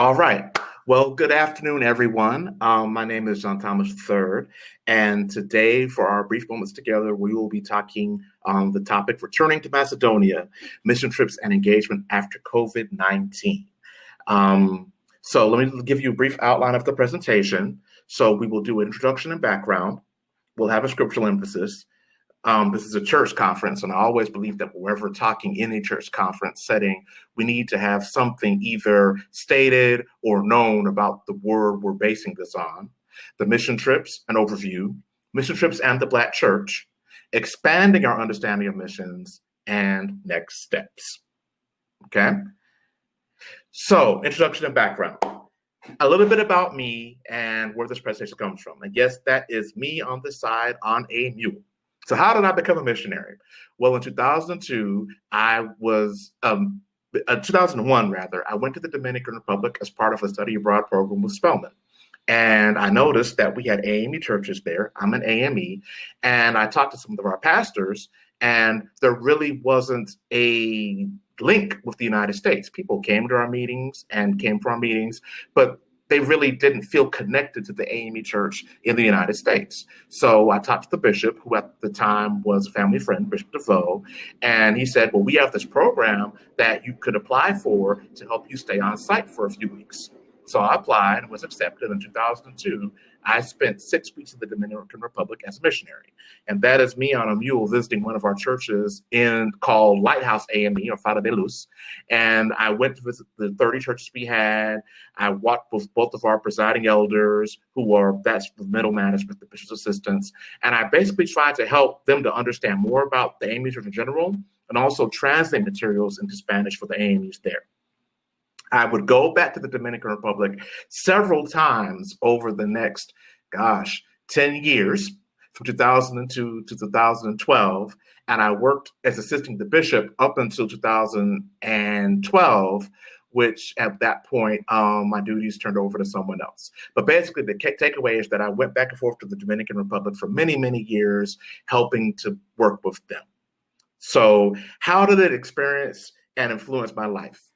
All right. Well, good afternoon, everyone. My name is John Thomas III, and today, for our brief moments together, we will be talking on the topic returning to Macedonia, mission trips and engagement after COVID-19. So let me give you a brief outline of the presentation. So we will do an introduction and background. We'll have a scriptural emphasis. This is a church conference, and I always believe that whenever we're talking in a church conference setting, we need to have something either stated or known about the word we're basing this on. The mission trips, an overview, mission trips and the Black church, expanding our understanding of missions, and next steps. Okay? So, introduction and background. A little bit about me and where this presentation comes from. And yes, that is me on the side on a mule. So how did I become a missionary? Well, in 2002, 2001 rather, I went to the Dominican Republic as part of a study abroad program with Spelman. And I noticed that we had AME churches there. I'm an AME. And I talked to some of our pastors, and there really wasn't a link with the United States. People came to our meetings and came for our meetings, but they really didn't feel connected to the AME Church in the United States. So I talked to the bishop, who at the time was a family friend, Bishop DeVoe, and he said, well, we have this program that you could apply for to help you stay on site for a few weeks. So I applied and was accepted in 2002. I spent 6 weeks in the Dominican Republic as a missionary. And that is me on a mule visiting one of our churches called Lighthouse AME, or Fara de Luz. And I went to visit the 30 churches we had. I walked with both of our presiding elders, that's the middle management, the bishop's assistants. And I basically tried to help them to understand more about the AME Church in general, and also translate materials into Spanish for the AMEs there. I would go back to the Dominican Republic several times over the next, 10 years, from 2002 to 2012. And I worked as assisting the bishop up until 2012, which at that point, my duties turned over to someone else. But basically, the takeaway is that I went back and forth to the Dominican Republic for many, many years, helping to work with them. So how did it experience and influence my life?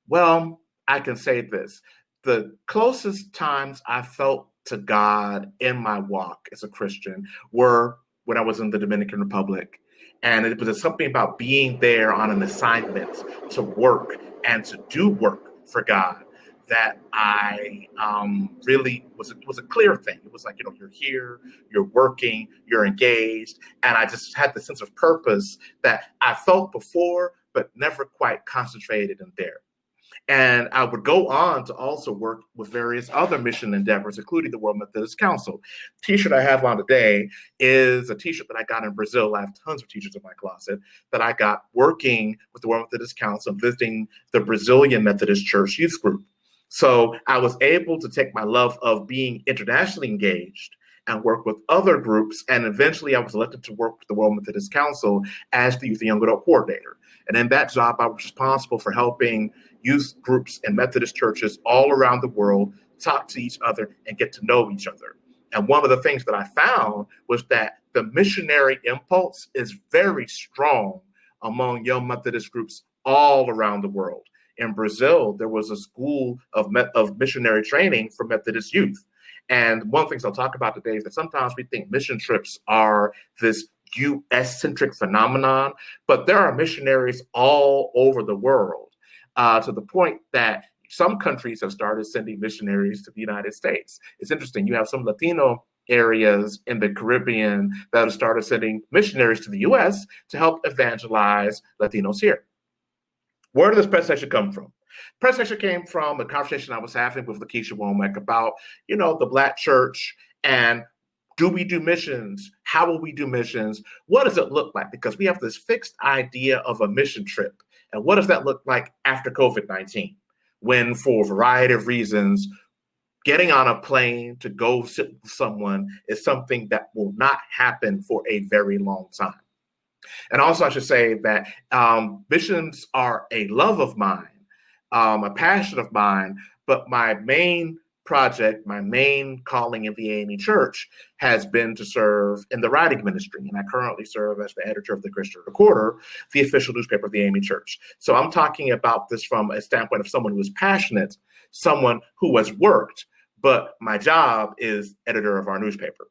Well, I can say this. The closest times I felt to God in my walk as a Christian were when I was in the Dominican Republic. And it was something about being there on an assignment to work and to do work for God that I really was a clear thing. It was like, you're here, you're working, you're engaged. And I just had the sense of purpose that I felt before, but never quite concentrated in there. And I would go on to also work with various other mission endeavors, including the World Methodist Council. The t-shirt I have on today is a t-shirt that I got in Brazil. I have tons of t-shirts in my closet that I got working with the World Methodist Council, visiting the Brazilian Methodist Church youth group. So I was able to take my love of being internationally engaged and work with other groups. And eventually I was elected to work with the World Methodist Council as the Youth and Young Adult Coordinator. And in that job, I was responsible for helping youth groups and Methodist churches all around the world talk to each other and get to know each other. And one of the things that I found was that the missionary impulse is very strong among young Methodist groups all around the world. In Brazil, there was a school of missionary training for Methodist youth. And one of the things I'll talk about today is that sometimes we think mission trips are this U.S.-centric phenomenon, but there are missionaries all over the world, to the point that some countries have started sending missionaries to the United States. It's interesting. You have some Latino areas in the Caribbean that have started sending missionaries to the U.S. to help evangelize Latinos here. Where did this presentation come from? Presentation came from a conversation I was having with LaKesha Womack about, the Black church and do we do missions? How will we do missions? What does it look like? Because we have this fixed idea of a mission trip. And what does that look like after COVID-19? When, for a variety of reasons, getting on a plane to go sit with someone is something that will not happen for a very long time. And also, I should say that missions are a love of mine, a passion of mine, but my main project, my main calling in the AME Church has been to serve in the writing ministry. And I currently serve as the editor of the Christian Recorder, the official newspaper of the AME Church. So I'm talking about this from a standpoint of someone who is passionate, someone who has worked, but my job is editor of our newspaper.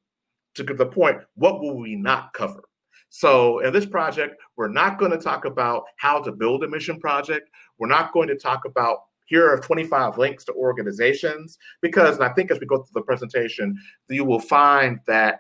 To get the point, what will we not cover? So in this project, we're not going to talk about how to build a mission project. We're not going to talk about here are 25 links to organizations, because I think as we go through the presentation, you will find that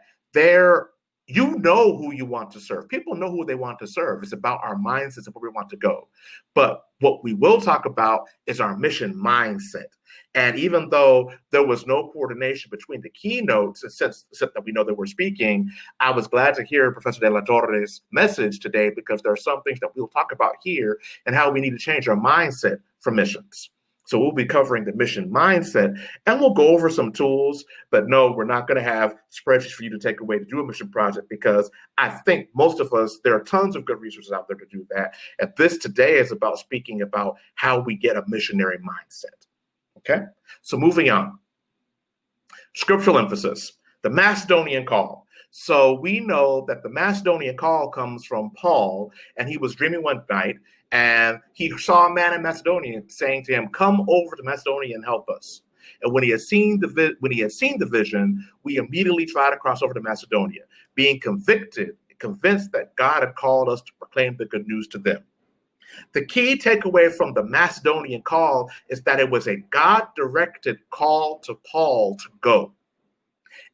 you know who you want to serve. People know who they want to serve. It's about our mindsets and where we want to go. But what we will talk about is our mission mindset. And even though there was no coordination between the keynotes, except that we know that we're speaking, I was glad to hear Professor De La Torre's message today, because there are some things that we'll talk about here and how we need to change our mindset for missions. So we'll be covering the mission mindset, and we'll go over some tools, but no, we're not going to have spreadsheets for you to take away to do a mission project, because I think most of us, there are tons of good resources out there to do that. And this today is about speaking about how we get a missionary mindset. Okay, so moving on. Scriptural emphasis, the Macedonian call. So we know that the Macedonian call comes from Paul, and he was dreaming one night, and he saw a man in Macedonia saying to him, "Come over to Macedonia and help us." And when he had seen the vision, we immediately tried to cross over to Macedonia, being convinced that God had called us to proclaim the good news to them. The key takeaway from the Macedonian call is that it was a God-directed call to Paul to go.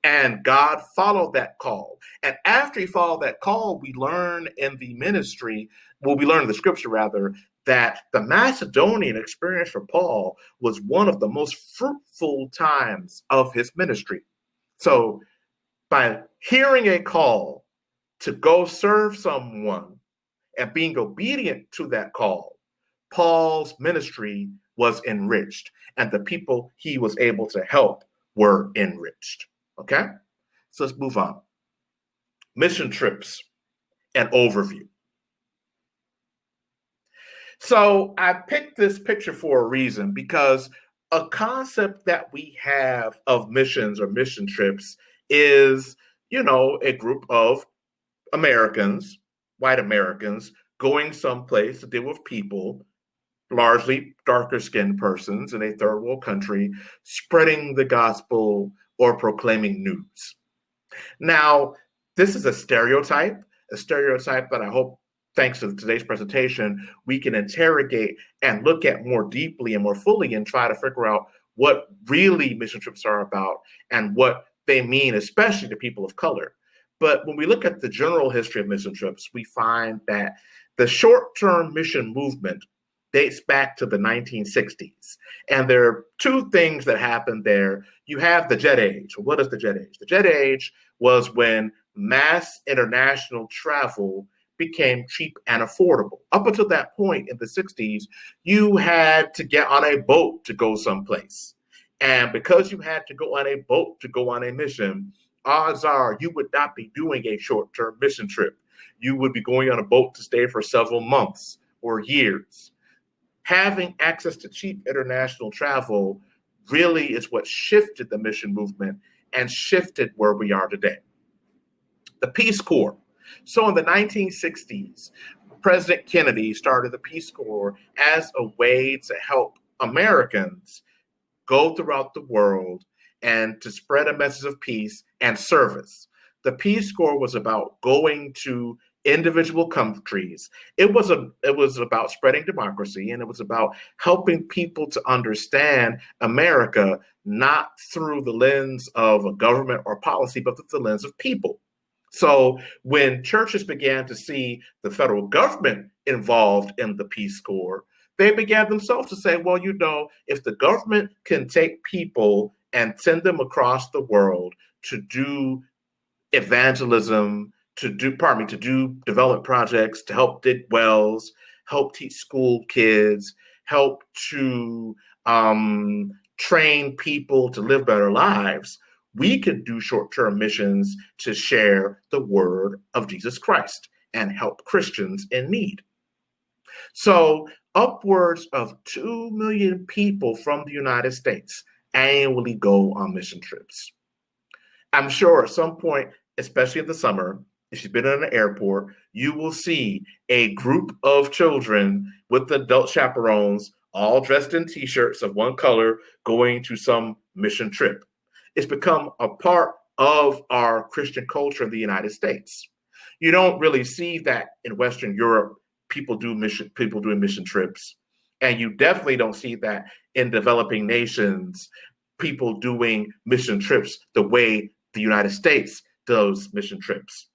And God followed that call. And after he followed that call, we learn in the scripture rather, that the Macedonian experience for Paul was one of the most fruitful times of his ministry. So by hearing a call to go serve someone and being obedient to that call, Paul's ministry was enriched, and the people he was able to help were enriched. Okay, so let's move on. Mission trips and overview. So I picked this picture for a reason, because a concept that we have of missions or mission trips is, a group of Americans, white Americans, going someplace to deal with people, largely darker skinned persons in a third world country, spreading the gospel or proclaiming news. Now, this is a stereotype that I hope, thanks to today's presentation, we can interrogate and look at more deeply and more fully and try to figure out what really mission trips are about and what they mean, especially to people of color. But when we look at the general history of mission trips, we find that the short-term mission movement dates back to the 1960s. And there are two things that happened there. You have the jet age. What is the jet age? The jet age was when mass international travel became cheap and affordable. Up until that point in the 60s, you had to get on a boat to go someplace. And because you had to go on a boat to go on a mission, odds are you would not be doing a short-term mission trip. You would be going on a boat to stay for several months or years. Having access to cheap international travel really is what shifted the mission movement and shifted where we are today. The Peace Corps. So in the 1960s, President Kennedy started the Peace Corps as a way to help Americans go throughout the world and to spread a message of peace and service. The Peace Corps was about going to individual countries. It was about spreading democracy, and it was about helping people to understand America not through the lens of a government or policy, but through the lens of people. So when churches began to see the federal government involved in the Peace Corps, they began themselves to say, well, if the government can take people and send them across the world to do evangelism, to do development projects, to help dig wells, help teach school kids, help to train people to live better lives, we can do short-term missions to share the word of Jesus Christ and help Christians in need. So upwards of 2 million people from the United States, annually go on mission trips. I'm sure at some point, especially in the summer, if you've been in an airport, you will see a group of children with adult chaperones, all dressed in t-shirts of one color, going to some mission trip. It's become a part of our Christian culture in the United States. You don't really see that in Western Europe, people doing mission trips. And you definitely don't see that in developing nations, people doing mission trips the way the United States does mission trips.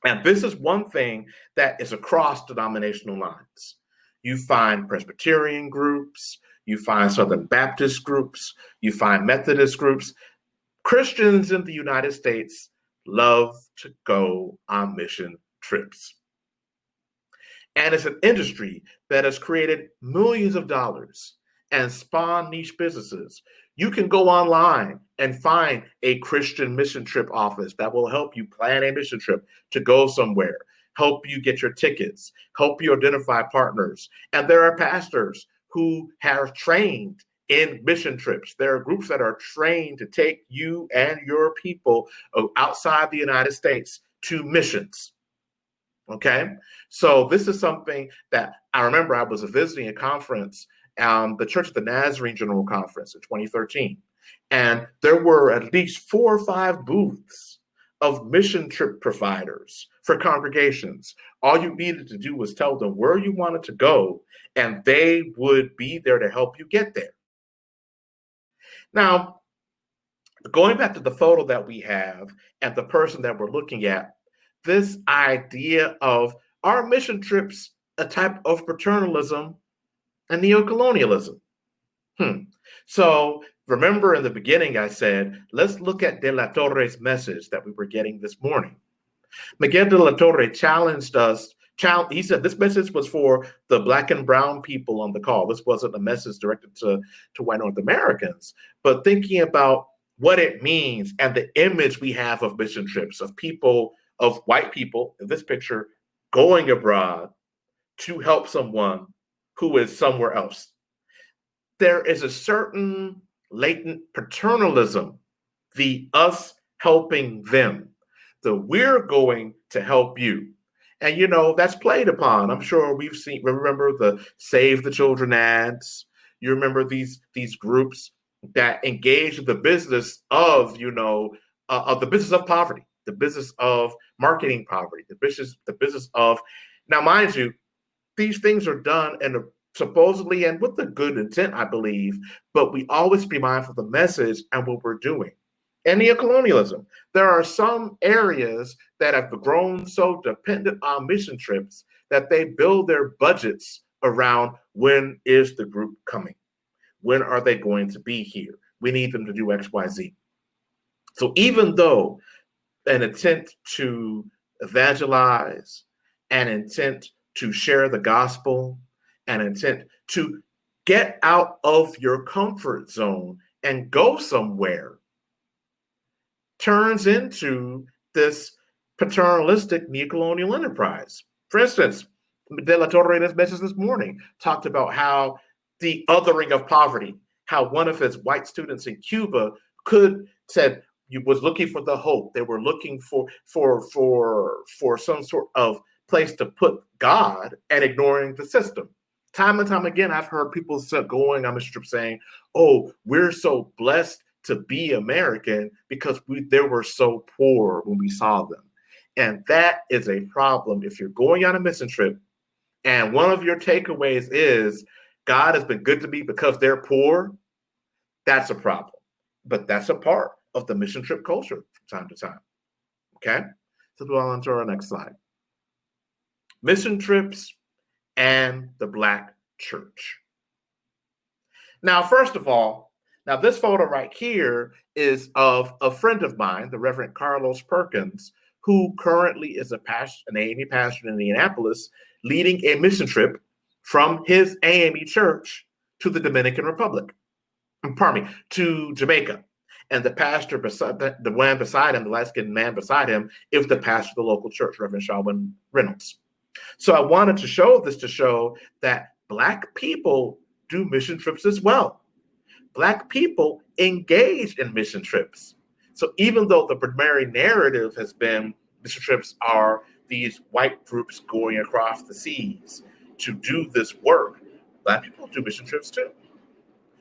And this is one thing that is across denominational lines. You find Presbyterian groups, you find Southern Baptist groups, you find Methodist groups. Christians in the United States love to go on mission trips. And it's an industry that has created millions of dollars and spawned niche businesses. You can go online and find a Christian mission trip office that will help you plan a mission trip to go somewhere, help you get your tickets, help you identify partners. And there are pastors who have trained in mission trips. There are groups that are trained to take you and your people outside the United States to missions. Okay, so this is something that I remember I was visiting a conference, the Church of the Nazarene General Conference in 2013. And there were at least 4 or 5 booths of mission trip providers for congregations. All you needed to do was tell them where you wanted to go, and they would be there to help you get there. Now, going back to the photo that we have and the person that we're looking at, this idea of our mission trips a type of paternalism and neocolonialism. So remember in the beginning I said, let's look at De La Torre's message that we were getting this morning. Miguel De La Torre challenged us. He said this message was for the Black and brown people on the call. This wasn't a message directed to white North Americans, but thinking about what it means and the image we have of mission trips, of people, of white people in this picture going abroad to help someone who is somewhere else. There is a certain latent paternalism, the us helping them, the we're going to help you. And, you know, that's played upon. I'm sure remember the Save the Children ads. You remember these groups that engage in the business of, of the business of poverty, the business of marketing poverty, the business of, now mind you, these things are done supposedly and with a good intent, I believe, but we always be mindful of the message and what we're doing. And neocolonialism. There are some areas that have grown so dependent on mission trips that they build their budgets around when is the group coming? When are they going to be here? We need them to do X, Y, Z. So even though an intent to evangelize, an intent to share the gospel, an intent to get out of your comfort zone and go somewhere turns into this paternalistic neocolonial enterprise. For instance, De La Torre in his message this morning talked about how the othering of poverty, how one of his white students in Cuba was looking for the hope. They were looking for some sort of place to put God and ignoring the system. Time and time again, I've heard people going on the strip saying, oh, we're so blessed to be American because they were so poor when we saw them. And that is a problem if you're going on a mission trip and one of your takeaways is God has been good to me because they're poor. That's a problem. But that's a part of the mission trip culture from time to time. Okay? So we'll on to our next slide. Mission trips and the Black church. Now, first of all, this photo right here is of a friend of mine, the Reverend Carlos Perkins, who currently is an AME pastor in Indianapolis, leading a mission trip from his AME church to the Dominican Republic. To Jamaica. And the pastor the man beside him, the light-skinned man beside him, is the pastor of the local church, Reverend Shalwin Reynolds. So I wanted to show this to show that Black people do mission trips as well. Black people engaged in mission trips. So even though the primary narrative has been mission trips are these white groups going across the seas to do this work, Black people do mission trips too.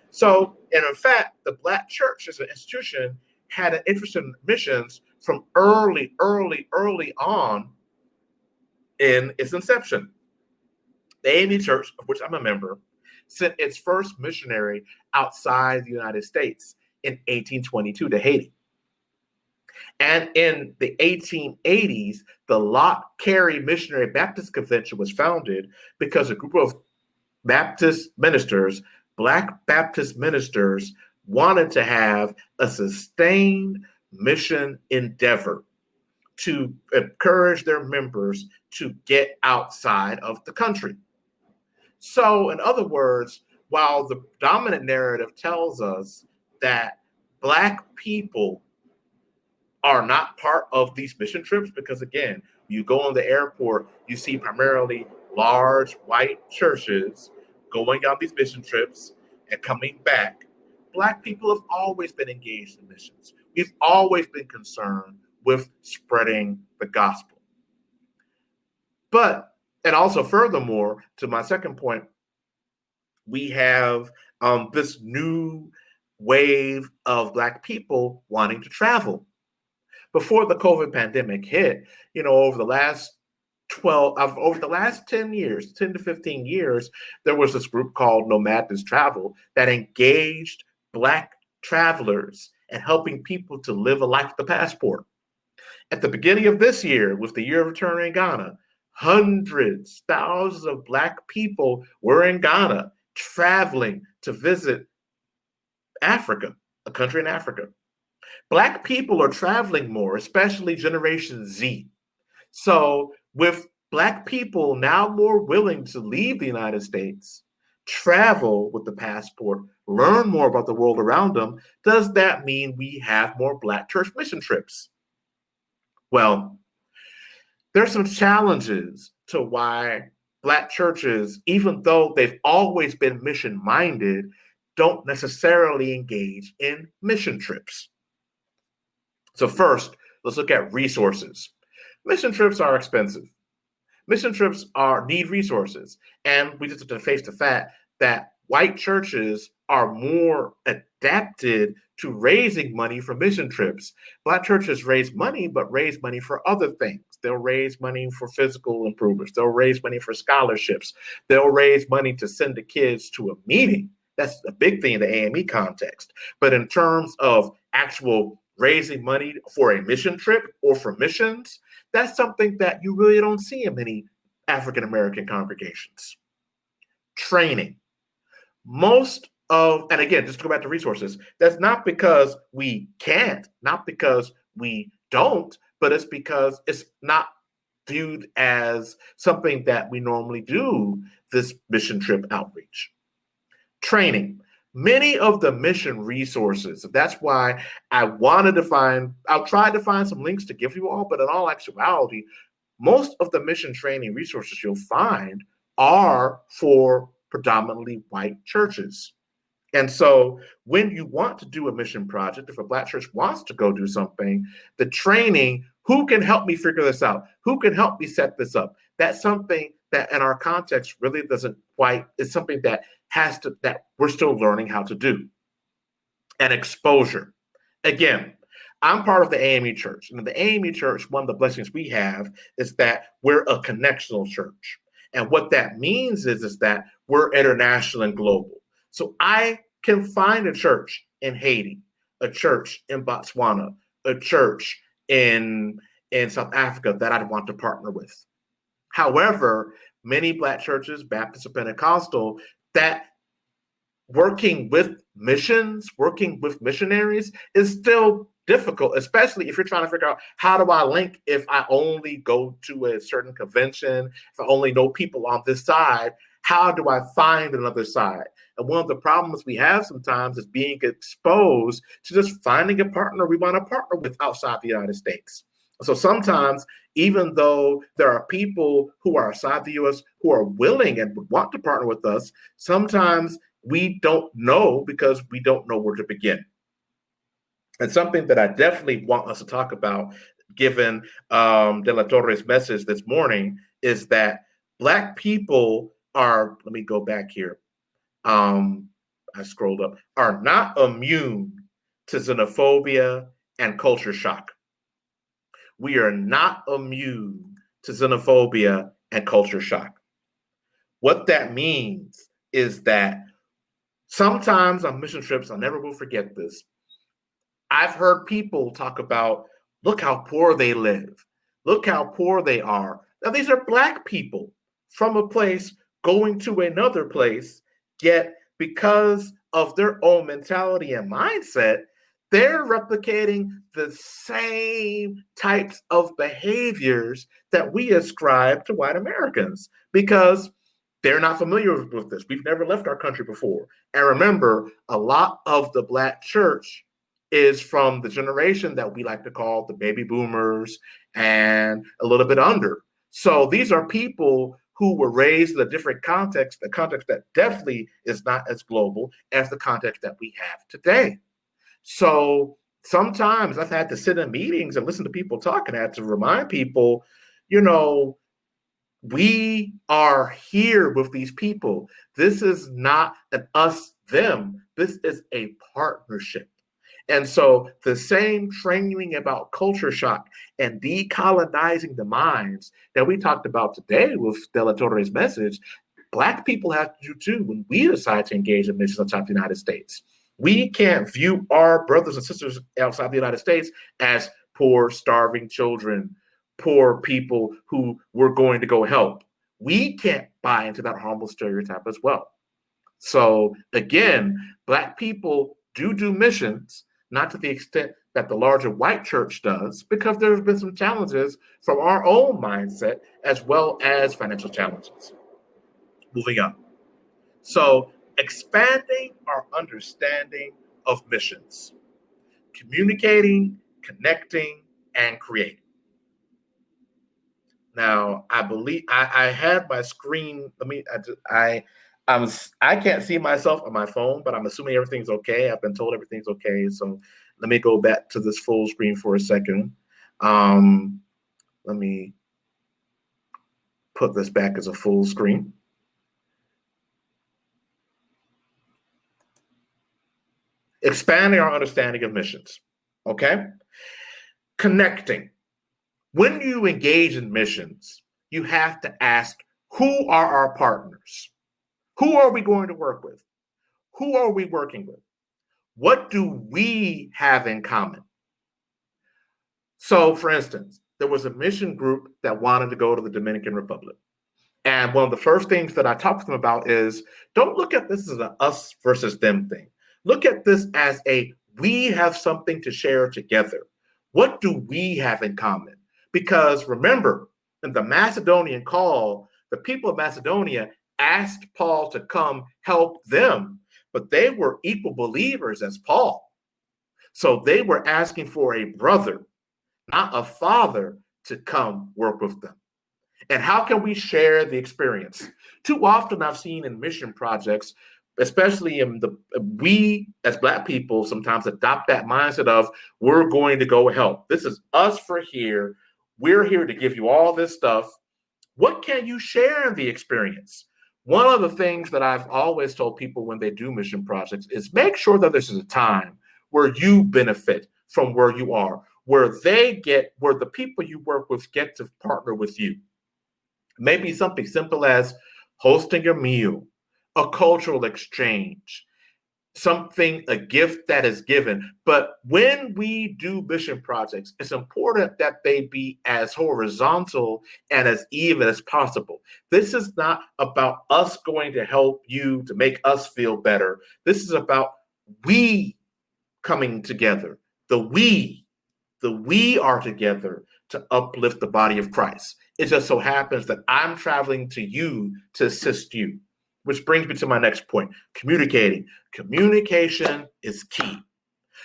So, and in fact, the Black church as an institution had an interest in missions from early on in its inception. The AME Church, of which I'm a member, sent its first missionary outside the United States in 1822 to Haiti. And in the 1880s, the Loch Carey Missionary Baptist Convention was founded because a group of Baptist ministers, Black Baptist ministers, wanted to have a sustained mission endeavor to encourage their members to get outside of the country. So, in other words, while the dominant narrative tells us that Black people are not part of these mission trips, because again, you go on the airport, you see primarily large white churches going on these mission trips and coming back. Black people have always been engaged in missions. We've always been concerned with spreading the gospel. But, and also furthermore, to my second point, we have this new wave of Black people wanting to travel. Before the COVID pandemic hit, over the last 10 years, 10 to 15 years, there was this group called Nomadness Travel that engaged Black travelers and helping people to live a life with a passport. At the beginning of this year, with the Year of Return in Ghana, hundreds, thousands of Black people were in Ghana traveling to visit Africa, a country in Africa. Black people are traveling more, especially Generation Z. So with Black people now more willing to leave the United States, travel with the passport, learn more about the world around them, does that mean we have more Black church mission trips? Well, there's some challenges to why Black churches, even though they've always been mission-minded, don't necessarily engage in mission trips. So first, let's look at resources. Mission trips are expensive. Mission trips need resources. And we just have to face the fact that white churches are more adapted to raising money for mission trips. Black churches raise money, but raise money for other things. They'll raise money for physical improvements. They'll raise money for scholarships. They'll raise money to send the kids to a meeting. That's a big thing in the AME context. But in terms of actual raising money for a mission trip or for missions, that's something that you really don't see in many African-American congregations. Training. And again, just to go back to resources, that's not because we can't, not because we don't, but it's because it's not viewed as something that we normally do, this mission trip outreach. Training. Many of the mission resources, that's why I'll try to find some links to give you all, but in all actuality, most of the mission training resources you'll find are for predominantly white churches. And so when you want to do a mission project, if a Black church wants to go do something, the training, who can help me figure this out? Who can help me set this up? That's something that in our context really it's something that we're still learning how to do. And exposure. Again, I'm part of the AME Church. And in the AME Church, one of the blessings we have is that we're a connectional church. And what that means is that we're international and global. So I can find a church in Haiti, a church in Botswana, a church in South Africa that I'd want to partner with. However, many Black churches, Baptist or Pentecostal, that working with missions, working with missionaries is still difficult, especially if you're trying to figure out how do I link if I only go to a certain convention, if I only know people on this side, how do I find another side? And one of the problems we have sometimes is being exposed to just finding a partner we want to partner with outside the United States. So sometimes, even though there are people who are outside the U.S. who are willing and would want to partner with us, sometimes we don't know because we don't know where to begin. And something that I definitely want us to talk about, given De La Torre's message this morning, is that Black people are, let me go back here. I scrolled up, are not immune to xenophobia and culture shock. We are not immune to xenophobia and culture shock. What that means is that sometimes on mission trips, I never will forget this, I've heard people talk about, look how poor they live. Look how poor they are. Now, these are Black people from a place going to another place, yet because of their own mentality and mindset, they're replicating the same types of behaviors that we ascribe to white Americans because they're not familiar with this. We've never left our country before. And remember, a lot of the Black church is from the generation that we like to call the baby boomers and a little bit under. So these are people who were raised in a different context, a context that definitely is not as global as the context that we have today. So sometimes I've had to sit in meetings and listen to people talk, and I had to remind people, you know, we are here with these people. This is not an us, them. This is a partnership. And so the same training about culture shock and decolonizing the minds that we talked about today with De La Torre's message, Black people have to do too when we decide to engage in missions outside the United States. We can't view our brothers and sisters outside the United States as poor, starving children, poor people who we're going to go help. We can't buy into that harmful stereotype as well. So again, Black people do missions, not to the extent that the larger white church does, because there's been some challenges from our own mindset as well as financial challenges. Moving on. So expanding our understanding of missions, communicating, connecting, and creating. Now, I believe I had my screen. I can't see myself on my phone, but I'm assuming everything's okay. I've been told everything's okay. So let me go back to this full screen for a second. Let me put this back as a full screen. Expanding our understanding of missions, okay? Connecting. When you engage in missions, you have to ask, who are our partners? Who are we going to work with? Who are we working with? What do we have in common? So, for instance, there was a mission group that wanted to go to the Dominican Republic. And one of the first things that I talked to them about is, don't look at this as an us versus them thing. Look at this as a, we have something to share together. What do we have in common? Because remember, in the Macedonian call, the people of Macedonia asked Paul to come help them, but they were equal believers as Paul. So they were asking for a brother, not a father, to come work with them. And how can we share the experience? Too often I've seen in mission projects, especially we as Black people sometimes adopt that mindset of, we're going to go help. This is us for here. We're here to give you all this stuff. What can you share in the experience? One of the things that I've always told people when they do mission projects is make sure that this is a time where you benefit from where you are, where the people you work with get to partner with you. Maybe something simple as hosting a meal, a cultural exchange, a gift that is given. But when we do mission projects, it's important that they be as horizontal and as even as possible. This is not about us going to help you to make us feel better. This is about we coming together. The we are together to uplift the body of Christ. It just so happens that I'm traveling to you to assist you. Which brings me to my next point, communicating. Communication is key.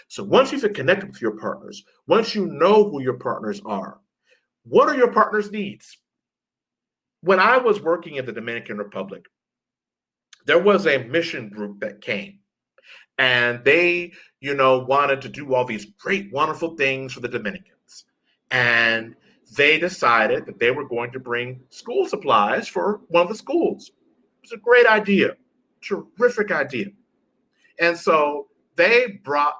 So once you've connected with your partners, once you know who your partners are, what are your partners' needs? When I was working in the Dominican Republic, there was a mission group that came, and they, wanted to do all these great, wonderful things for the Dominicans. And they decided that they were going to bring school supplies for one of the schools. It was a great idea, terrific idea. And so they brought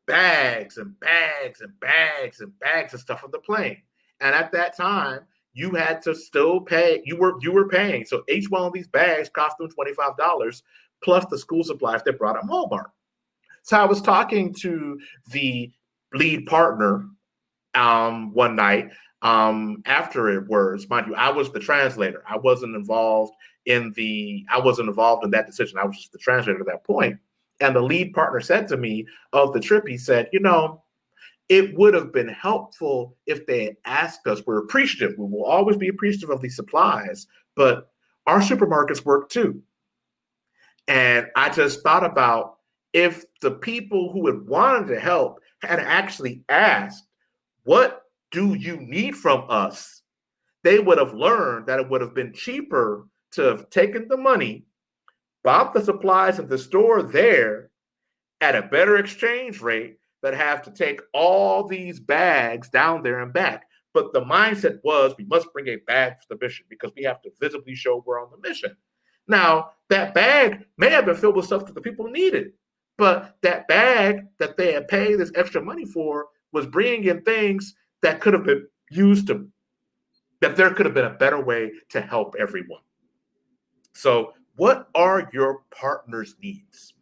bags and bags and bags and bags of stuff on the plane. And at that time, you had to still pay. You were paying. So each one of these bags cost them $25 plus the school supplies they brought at Walmart. So I was talking to the lead partner one night after it was, mind you, I was the translator. I wasn't involved in that decision. I was just the translator at that point. And the lead partner said to me of the trip, he said, it would have been helpful if they had asked us. We're appreciative. We will always be appreciative of these supplies, but our supermarkets work too. And I just thought about if the people who had wanted to help had actually asked, what do you need from us? They would have learned that it would have been cheaper to have taken the money, bought the supplies at the store there at a better exchange rate than have to take all these bags down there and back. But the mindset was we must bring a bag for the mission because we have to visibly show we're on the mission. Now, that bag may have been filled with stuff that the people needed, but that bag that they had paid this extra money for was bringing in things that could have been used that there could have been a better way to help everyone. So what are your partner's needs?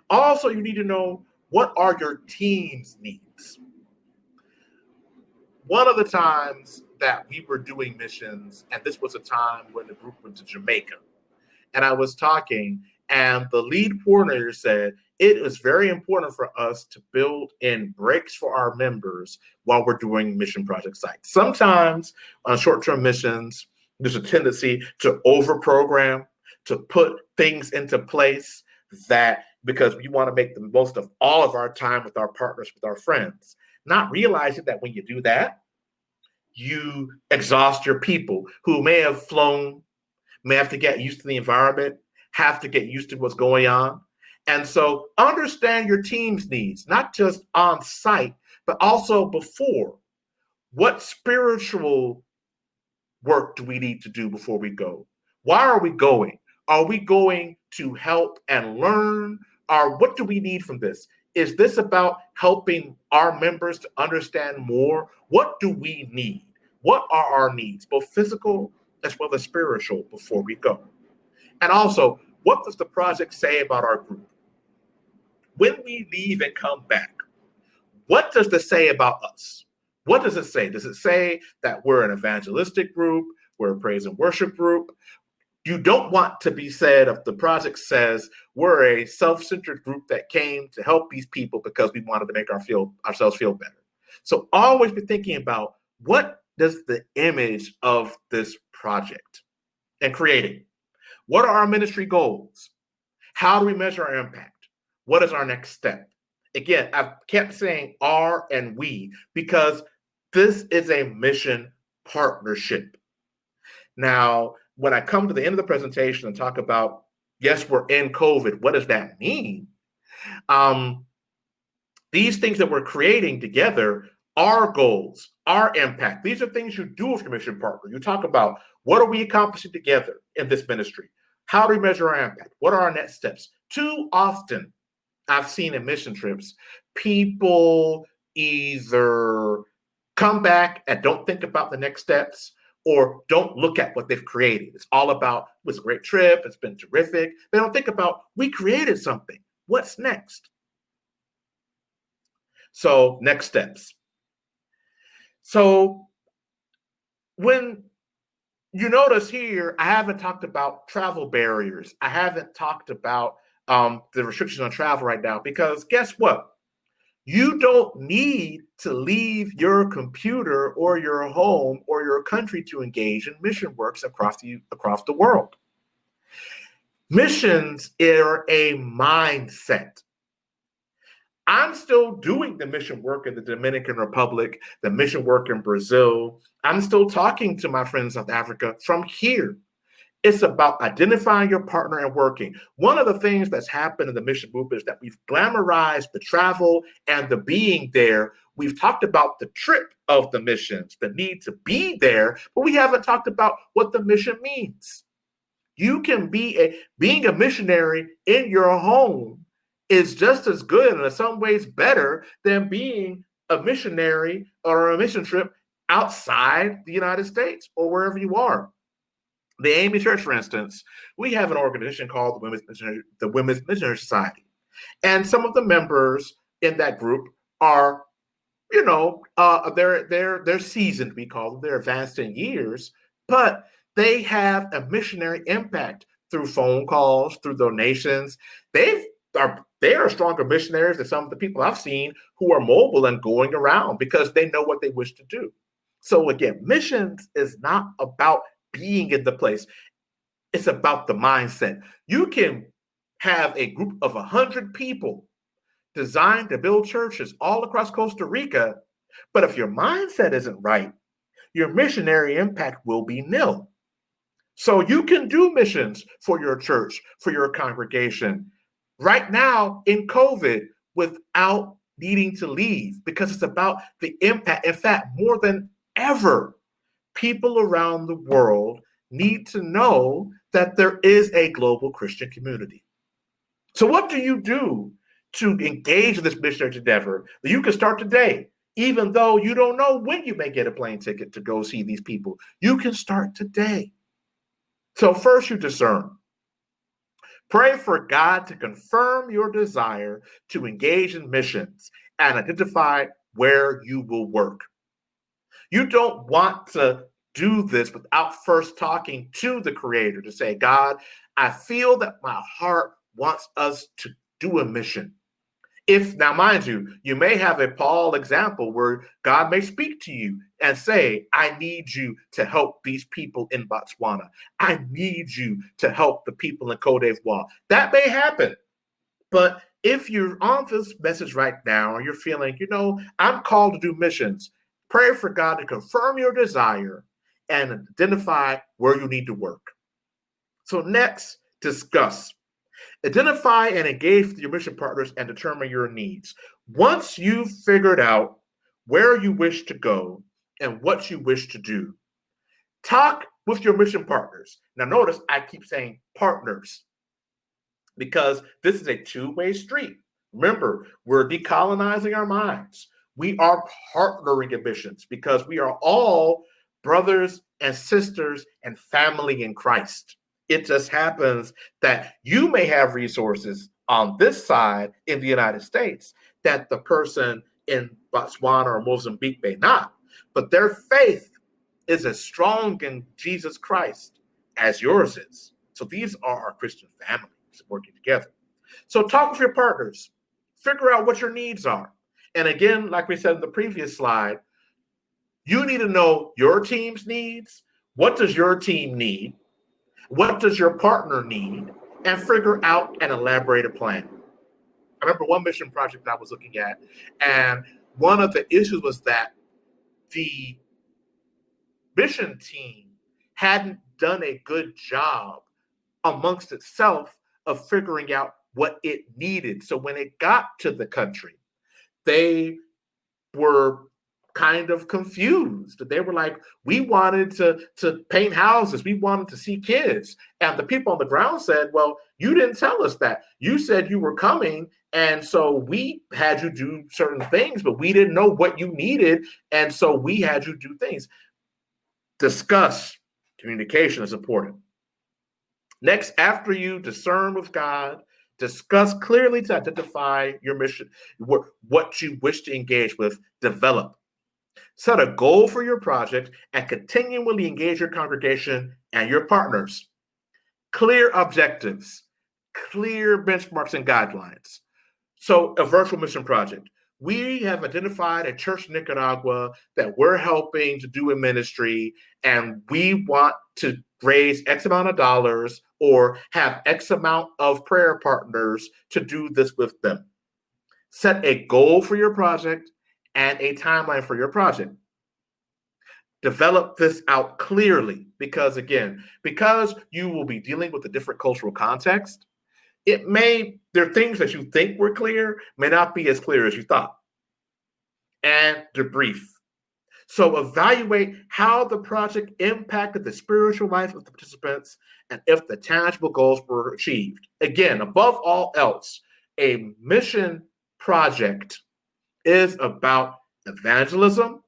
Also, you need to know, what are your team's needs? One of the times that we were doing missions, and this was a time when the group went to Jamaica, and I was talking, and the lead coordinator said, it is very important for us to build in breaks for our members while we're doing mission project sites. Sometimes on short-term missions, there's a tendency to over-program, to put things into place that because we want to make the most of all of our time with our partners, with our friends, not realizing that when you do that, you exhaust your people who may have flown, may have to get used to the environment, have to get used to what's going on. And so understand your team's needs, not just on site, but also before. What spiritual work do we need to do before we go? Why are we going? Are we going to help and learn? Or what do we need from this? Is this about helping our members to understand more? What do we need? What are our needs, both physical as well as spiritual, before we go? And also, what does the project say about our group? When we leave and come back, what does this say about us? What does it say? Does it say that we're an evangelistic group? We're a praise and worship group? You don't want to be said if the project says we're a self-centered group that came to help these people because we wanted to make ourselves feel better. So always be thinking about, what does the image of this project and creating? What are our ministry goals? How do we measure our impact? What is our next step? Again, I've kept saying our and we because this is a mission partnership. Now, when I come to the end of the presentation and talk about, yes, we're in COVID, what does that mean? These things that we're creating together, our goals, our impact, these are things you do with your mission partner. You talk about, what are we accomplishing together in this ministry? How do we measure our impact? What are our next steps? Too often, I've seen in mission trips, people either come back and don't think about the next steps, or don't look at what they've created. It's all about, it was a great trip, it's been terrific. They don't think about, we created something. What's next? So next steps. So when you notice here, I haven't talked about travel barriers. I haven't talked about the restrictions on travel right now, because guess what? You don't need to leave your computer or your home or your country to engage in mission works across the world. Missions are a mindset. I'm still doing the mission work in the Dominican Republic, the mission work in Brazil. I'm still talking to my friends in South Africa from here. It's about identifying your partner and working. One of the things that's happened in the mission movement is that we've glamorized the travel and the being there. We've talked about the trip of the missions, the need to be there, but we haven't talked about what the mission means. You can being a missionary in your home is just as good and in some ways better than being a missionary or a mission trip outside the United States or wherever you are. The AME Church, for instance, we have an organization called the Women's Missionary Society. And some of the members in that group are, they're seasoned, we call them, they're advanced in years, but they have a missionary impact through phone calls, through donations. They are stronger missionaries than some of the people I've seen who are mobile and going around because they know what they wish to do. So again, missions is not about being in the place. It's about the mindset. You can have a group of 100 people designed to build churches all across Costa Rica, but if your mindset isn't right, your missionary impact will be nil. So you can do missions for your church, for your congregation right now in COVID without needing to leave because it's about the impact. In fact, more than ever, people around the world need to know that there is a global Christian community. So what do you do to engage in this missionary endeavor? You can start today, even though you don't know when you may get a plane ticket to go see these people. You can start today. So first you discern. Pray for God to confirm your desire to engage in missions and identify where you will work. You don't want to do this without first talking to the Creator to say, God, I feel that my heart wants us to do a mission. Now, mind you, you may have a Paul example where God may speak to you and say, I need you to help these people in Botswana. I need you to help the people in Côte d'Ivoire. That may happen. But if you're on this message right now, or you're feeling, I'm called to do missions, pray for God to confirm your desire and identify where you need to work. So next, discuss. Identify and engage with your mission partners and determine your needs. Once you've figured out where you wish to go and what you wish to do, talk with your mission partners. Now notice I keep saying partners because this is a two-way street. Remember, we're decolonizing our minds. We are partnering in missions because we are all brothers and sisters and family in Christ. It just happens that you may have resources on this side in the United States that the person in Botswana or Mozambique may not, but their faith is as strong in Jesus Christ as yours is. So these are our Christian families working together. So talk with your partners, figure out what your needs are. And again, like we said in the previous slide, you need to know your team's needs. What does your team need? What does your partner need? And figure out and elaborate a plan. I remember one mission project I was looking at, and one of the issues was that the mission team hadn't done a good job amongst itself of figuring out what it needed. So when it got to the country, they were kind of confused. They were like, we wanted to paint houses. We wanted to see kids. And the people on the ground said, well, you didn't tell us that. You said you were coming. And so we had you do certain things, but we didn't know what you needed. And so we had you do things. Discuss. Communication is important. Next, after you discern with God, discuss clearly to identify your mission, what you wish to engage with, develop. Set a goal for your project and continually engage your congregation and your partners. Clear objectives, clear benchmarks and guidelines. So a virtual mission project. We have identified a church in Nicaragua that we're helping to do a ministry, and we want to raise X amount of dollars or have X amount of prayer partners to do this with them. Set a goal for your project and a timeline for your project. Develop this out clearly because, again, because you will be dealing with a different cultural context, there are things that you think were clear may not be as clear as you thought. And debrief. So evaluate how the project impacted the spiritual life of the participants and if the tangible goals were achieved. Again, above all else, a mission project is about evangelism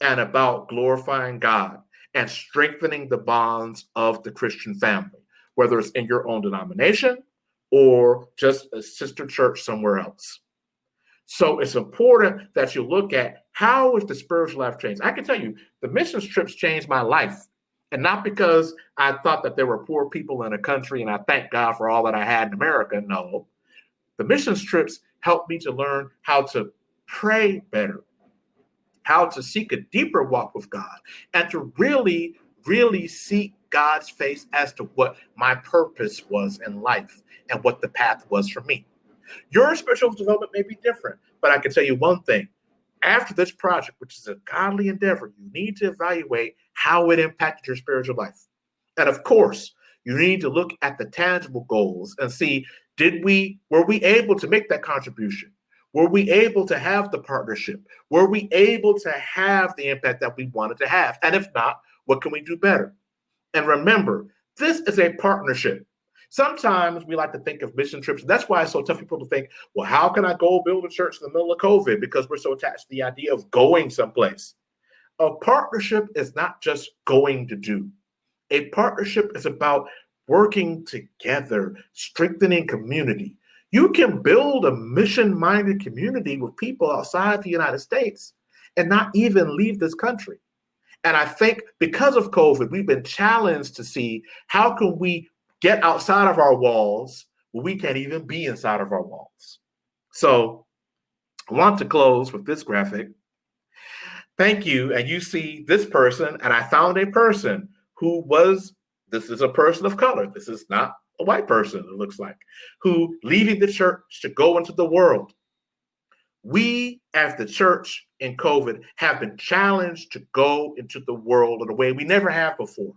and about glorifying God and strengthening the bonds of the Christian family, whether it's in your own denomination or just a sister church somewhere else. So it's important that you look at how is the spiritual life changed. I can tell you the missions trips changed my life. And not because I thought that there were poor people in a country and I thank God for all that I had in America. No, the missions trips helped me to learn how to pray better, how to seek a deeper walk with God, and to really, really seek God's face as to what my purpose was in life and what the path was for me. Your spiritual development may be different, but I can tell you one thing. After this project, which is a godly endeavor, you need to evaluate how it impacted your spiritual life. And of course, you need to look at the tangible goals and see, were we able to make that contribution? Were we able to have the partnership? Were we able to have the impact that we wanted to have? And if not, what can we do better? And remember, this is a partnership. Sometimes we like to think of mission trips. That's why it's so tough for people to think, well, how can I go build a church in the middle of COVID? Because we're so attached to the idea of going someplace. A partnership is not just going to do. A partnership is about working together, strengthening community. You can build a mission-minded community with people outside the United States and not even leave this country. And I think because of COVID, we've been challenged to see how can we get outside of our walls when we can't even be inside of our walls. So I want to close with this graphic. Thank you. And you see this person, and I found a person this is a person of color. This is not a white person, it looks like, who leaving the church to go into the world. We, as the church in COVID, have been challenged to go into the world in a way we never have before.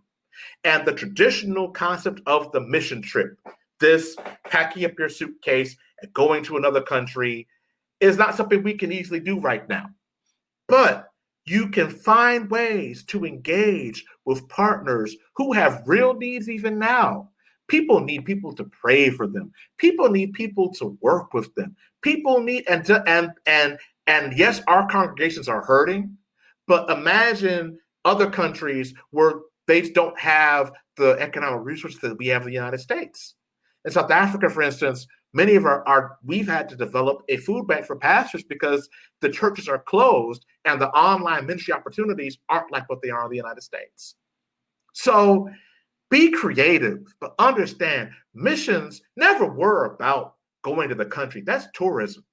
And the traditional concept of the mission trip, this packing up your suitcase and going to another country, is not something we can easily do right now. But you can find ways to engage with partners who have real needs even now. People need people to pray for them. People need people to work with them. People need, and yes, our congregations are hurting, but imagine other countries where they don't have the economic resources that we have in the United States. In South Africa, for instance, many of we've had to develop a food bank for pastors because the churches are closed and the online ministry opportunities aren't like what they are in the United States. So be creative, but understand missions never were about going to the country. That's tourism.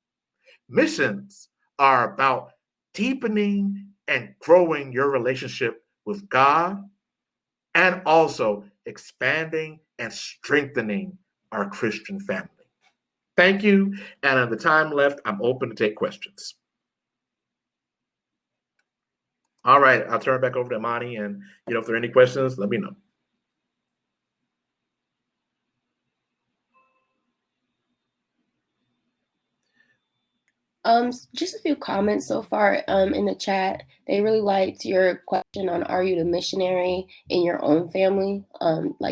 Missions are about deepening and growing your relationship with God and also expanding and strengthening our Christian family. Thank you. And on the time left, I'm open to take questions. All right, I'll turn it back over to Imani, and if there are any questions, let me know. Just a few comments so far in the chat. They really liked your question on, are you the missionary in your own family?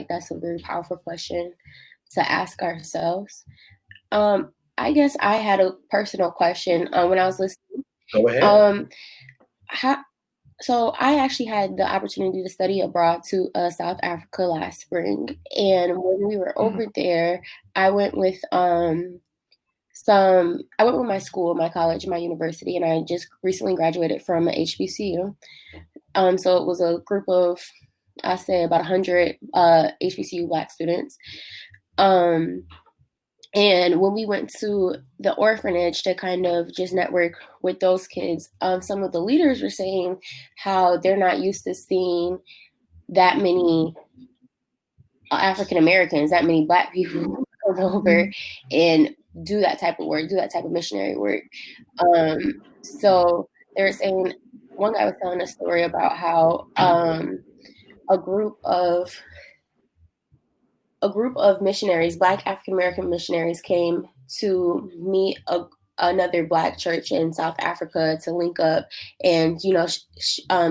That's a very powerful question to ask ourselves. I guess I had a personal question when I was listening. Go ahead. So I actually had the opportunity to study abroad to South Africa last spring. And when we were over there, I went with my school, my college, my university, and I just recently graduated from a HBCU. So it was a group of, I say, about 100 HBCU Black students. And when we went to the orphanage to kind of just network with those kids, some of the leaders were saying how they're not used to seeing that many African Americans, that many Black people come over and do that type of work, do that type of missionary work. So they were saying one guy was telling a story about how a group of missionaries, Black African American missionaries, came to meet another Black church in South Africa to link up and, you know,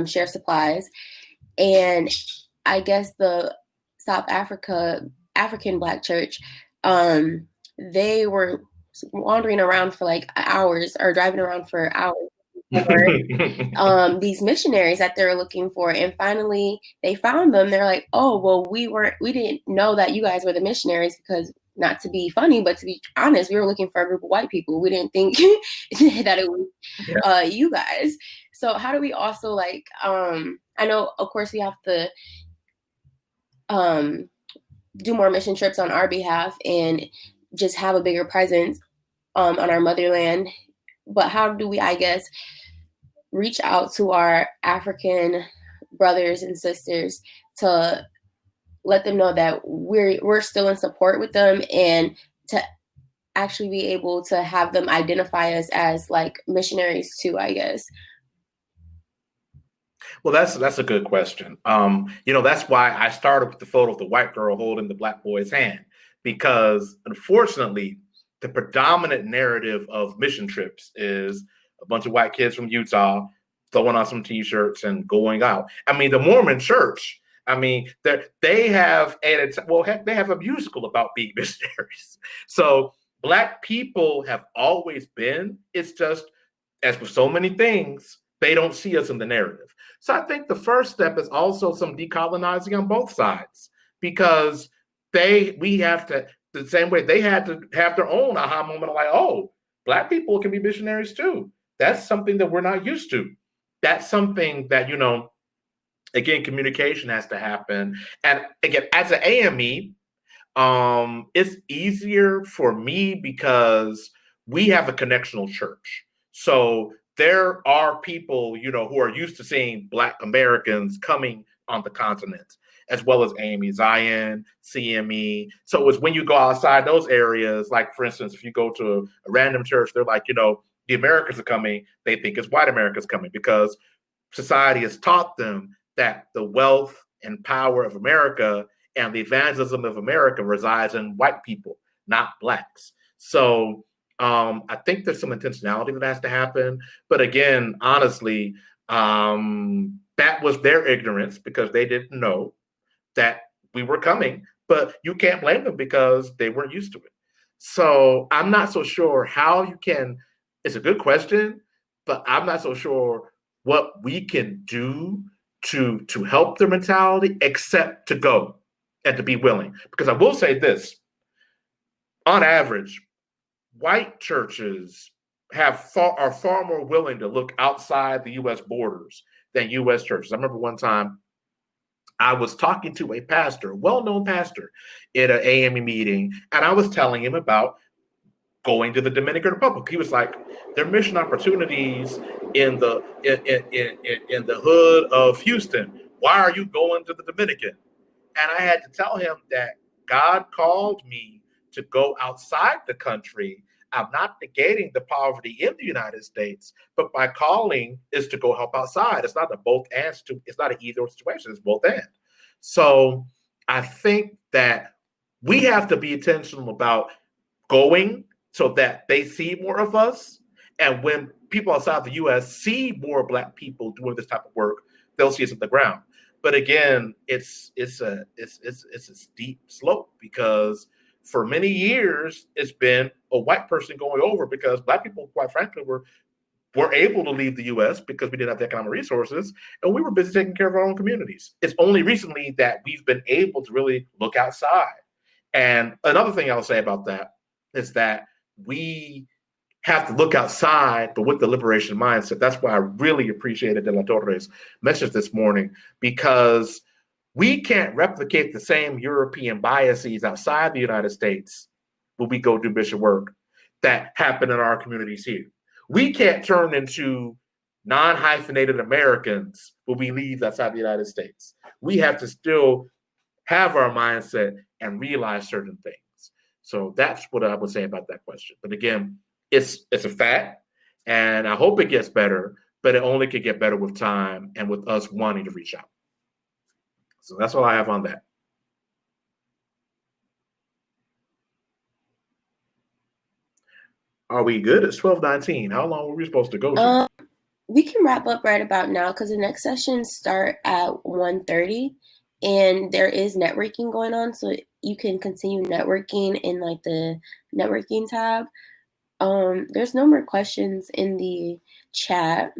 share supplies. And I guess the African Black church, they were wandering around for like hours, or driving around for hours for these missionaries that they were looking for. And finally they found them. They're like, oh, well, we didn't know that you guys were the missionaries, because, not to be funny, but to be honest, we were looking for a group of white people. We didn't think that it was you guys. So how do we also, like, I know, of course, we have to do more mission trips on our behalf and just have a bigger presence on our motherland. But how do we, I guess, reach out to our African brothers and sisters to let them know that we're still in support with them, and to actually be able to have them identify us as like missionaries too, I guess? Well, that's a good question. That's why I started with the photo of the white girl holding the Black boy's hand, because unfortunately, the predominant narrative of mission trips is a bunch of white kids from Utah throwing on some T-shirts and going out. I mean, the Mormon Church, I mean, they have they have a musical about being missionaries. So Black people have always been. It's just, as with so many things, they don't see us in the narrative. So I think the first step is also some decolonizing on both sides, because we have to, the same way they had to have their own aha moment of like, oh, Black people can be missionaries too. That's something that we're not used to. That's something that, again, communication has to happen. And again, as an AME, it's easier for me because we have a connectional church. So there are people, who are used to seeing Black Americans coming on the continent, as well as AME Zion, CME. So it's when you go outside those areas, like, for instance, if you go to a random church, they're like, the Americans are coming, they think it's white Americans coming, because society has taught them that the wealth and power of America and the evangelism of America resides in white people, not Blacks. So I think there's some intentionality that has to happen. But again, honestly, that was their ignorance, because they didn't know that we were coming. But you can't blame them because they weren't used to it. So I'm not so sure how you can. It's a good question, but I'm not so sure what we can do to help their mentality, except to go and to be willing. Because I will say this, on average, white churches are far more willing to look outside the U.S. borders than U.S. churches. I remember one time I was talking to a pastor, a well-known pastor, at an AME meeting, and I was telling him about going to the Dominican Republic. He was like, there are mission opportunities in the hood of Houston. Why are you going to the Dominican? And I had to tell him that God called me to go outside the country. I'm not negating the poverty in the United States, but my calling is to go help outside. It's not a both and. It's not an either situation. It's both and. So I think that we have to be intentional about going so that they see more of us. And when people outside the U.S. see more Black people doing this type of work, they'll see us at the ground. But again, it's a steep slope, because for many years it's been a white person going over, because Black people, quite frankly, were able to leave the U.S. because we didn't have the economic resources, and we were busy taking care of our own communities. It's only recently that we've been able to really look outside. And another thing I'll say about that is that we have to look outside, but with the liberation mindset. That's why I really appreciated De La Torre's message this morning, because we can't replicate the same European biases outside the United States when we go do mission work that happen in our communities here. We can't turn into non-hyphenated Americans when we leave outside the United States. We have to still have our mindset and realize certain things. So that's what I would say about that question. But again, it's a fact, and I hope it gets better. but it only could get better with time and with us wanting to reach out. So that's all I have on that. Are we good? It's 12:19. How long were we supposed to go? We can wrap up right about now because the next sessions start at 1:30, and there is networking going on, so you can continue networking in like the networking tab. There's no more questions in the chat.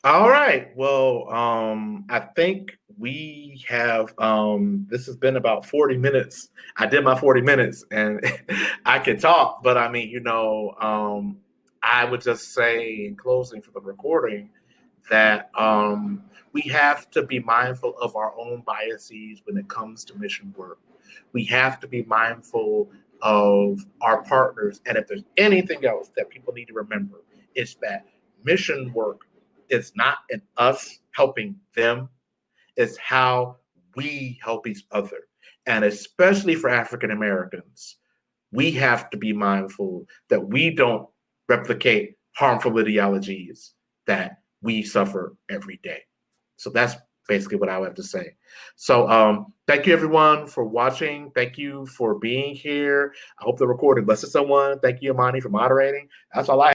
All right. Well, I think we have, this has been about 40 minutes. I did my 40 minutes and I could talk, but I mean, I would just say in closing for the recording that we have to be mindful of our own biases when it comes to mission work. We have to be mindful of our partners. And if there's anything else that people need to remember, it's that mission work is not in us helping them, it's how we help each other. And especially for African Americans, we have to be mindful that we don't replicate harmful ideologies that we suffer every day. So that's basically what I would have to say. So thank you everyone for watching. Thank you for being here. I hope the recording blesses someone. Thank you, Imani, for moderating. That's all I have.